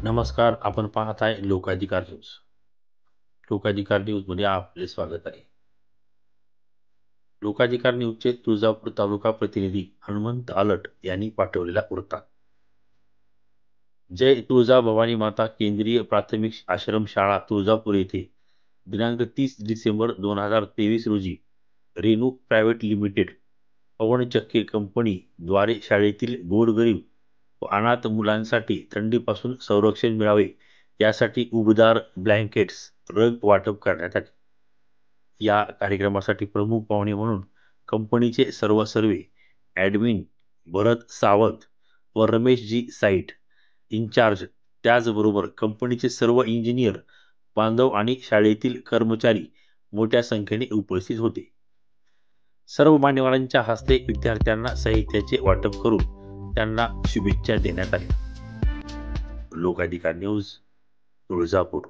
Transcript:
नमस्कार. आपण पाहत आहे लोकाधिकार न्यूज. लोकाधिकार न्यूज मध्ये आपले स्वागत आहे. लोकाधिकार न्यूजचे तुळजापूर तालुका प्रतिनिधी हनुमंत आलट यांनी पाठवलेला वृत्तांत. जय तुळजा भवानी माता केंद्रीय प्राथमिक आश्रम शाळा तुळजापूर येथे दिनांक 30 डिसेंबर 2023 रोजी रेणूक प्रायव्हेट लिमिटेड पवनचक्की कंपनी द्वारे शाळेतील गोरगरीब व अनाथ मुलांसाठी थंडीपासून संरक्षण मिळावे यासाठी उबदार ब्लँकेट्स रग वाटप करण्यात आले. या कार्यक्रमासाठी प्रमुख पाहुणे म्हणून कंपनीचे सर्वे ॲडमिन भरत सावंत व रमेशजी साईट इन्चार्ज, त्याचबरोबर कंपनीचे सर्व इंजिनियर बांधव आणि शाळेतील कर्मचारी मोठ्या संख्येने उपस्थित होते. सर्व मान्यवरांच्या हस्ते विद्यार्थ्यांना साहित्याचे वाटप करून त्यांना शुभेच्छा देण्यात आल्या. लोकाधिकार न्यूज, तुळजापूर.